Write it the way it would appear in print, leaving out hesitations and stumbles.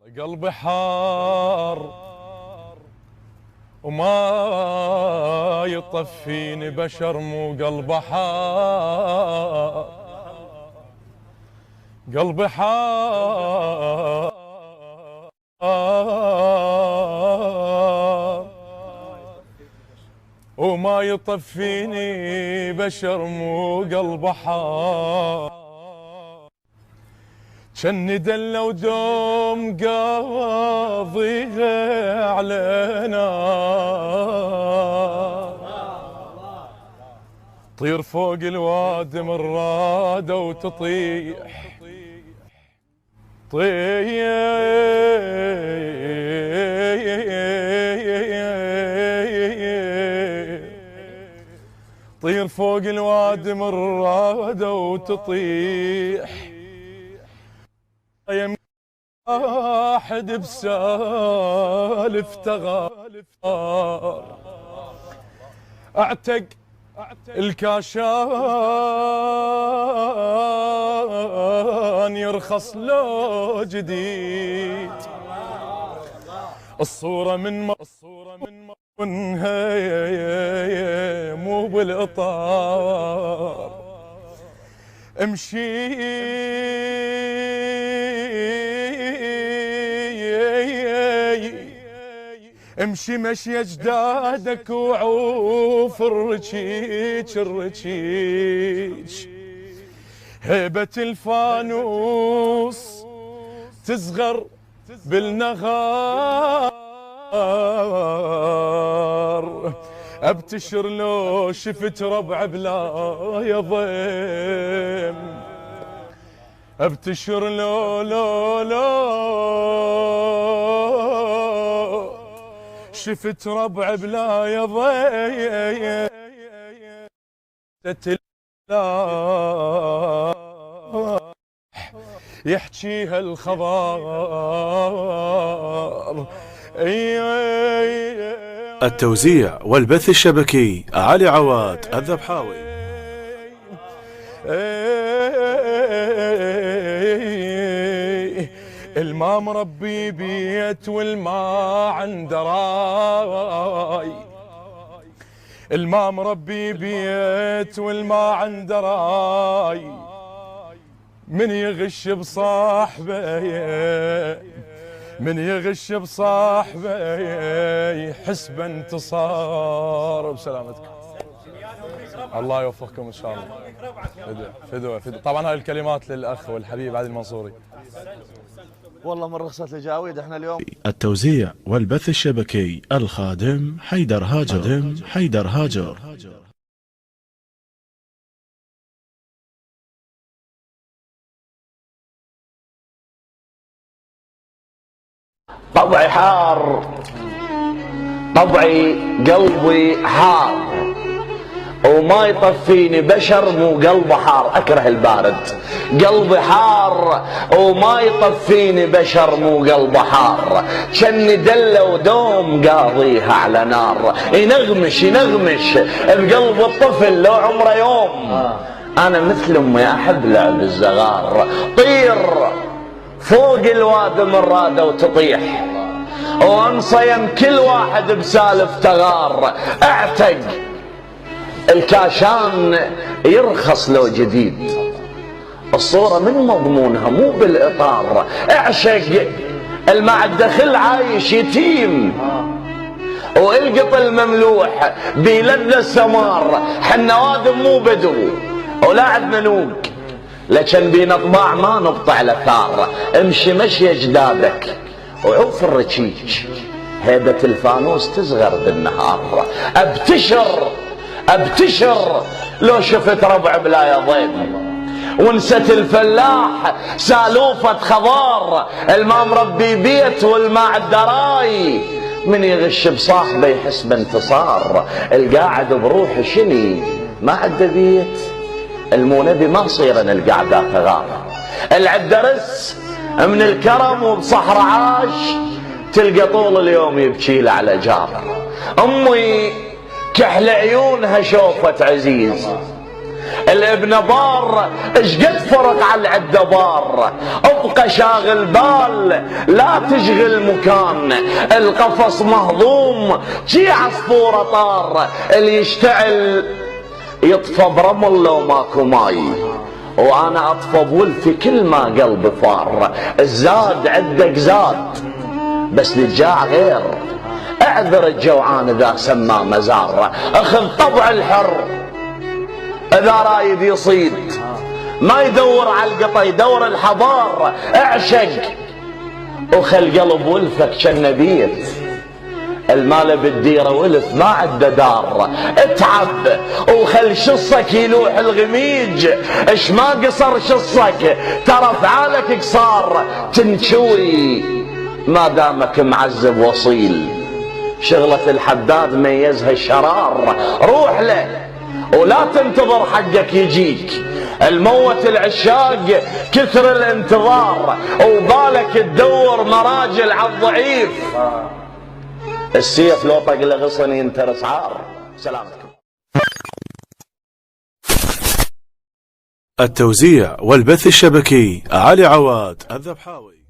قلبي حار وما يطفيني بشر، مو قلبي حار. قلبي حار وما يطفيني بشر، مو قلبي حار. جني دله ودوم قاضيها علينا، طير فوق الوادي من رادة وتطيح، طير فوق الوادي من رادة وتطيح. واحد بسالف تغار، اعتق الكاشان يرخص لو جديد. الصورة من هي مو بالاطار، امشي مشي اجدادك وعوف الرجيج. هيبة الفانوس تصغر بالنهار، ابتشر لو شفت ربع بلا يضيم. ابتشر لو شفت ربع بلا يضيم. يحكيها الخبر. التوزيع والبث الشبكي علي عواد الذبحاوي. الما مربي بيت والما عنده راي، الما مربي بيت والما عنده راي. من يغش بصاحبه، من يغش بصاحبه حسب انتصار. بسلامتكم، الله يوفقكم ان شاء الله. فدوة. طبعا هاي الكلمات للاخ والحبيب علي المنصوري. والله من رخصة الجاويد احنا اليوم. التوزيع والبث الشبكي الخادم حيدر هاجر. طبعي حار، طبعي قلبي حار وما يطفيني بشر، مو قلبي حار. اكره البارد. قلبي حار وما يطفيني بشر، مو قلبي حار. جني دله ودوم قاضيها على نار. ينغمش بقلب الطفل لو عمره يوم. انا مثل امي احب لعب الزغار. طير فوق الوادي من رادة وتطيح، وانصيم كل واحد بسالف تغار. اعتق الكاشان يرخص لو جديد. الصورة من مضمونها مو بالاطار. اعشق المعدخل عايش يتيم، والقط المملوح بيلذ السمار. حنا وادم مو بدو ولاعب منوق، لكن بينا طباع ما نقطع الاثار. امشي مشي اجدادك وعوف الرجيج. هيبة الفانوس تصغر بالنهار. ابتشر لو شفت ربع بلا يضيم. ونست الفلاح سالوفة خضار. الما مربي بيت والما عنده راي. من يغش بصاحبه يحس بانتصار. القاعد بروحه شني ما عنده بيت. المونبي ما صيرن القعدة ثغار. العدرس من الكرم وبصحر عاش، تلقى طول اليوم يبكيله على جار. امي كحل عيونها شوفت عزيز، الابن بار اشقد فرق على العده بار. ابقى شاغل بال لا تشغل مكان، القفص مهضوم جي عصفوره طار، اللي يشتعل يطفى برمل لو ماكو ماي، وانا اطفى بولفي كل ما قلبي فار. الزاد عندك زاد بس للجاع غير، اعذر الجوعان اذا سمى مزار. اخذ طبع الحر اذا رايد يصيد، ما يدور على القطا يدور الحضار. اعشق وخل قلب ولفك كالنبيت، المال بالديره ولف ما عنده دار. اتعب وخل شصك يلوح الغميج، اش ما قصر شصك ترى فعالك قصار. تنشوي ما دامك معذب وصيل، شغلة الحداد ميزها الشرار. روح له ولا تنتظر حقك يجيك، الموت العشاق كثر الانتظار، وبالك تدور مراجل على الضعيف. السيف لو طق لغصن ينترس عار. سلامتكم. التوزيع والبث الشبكي علي عواد الذبحاوي.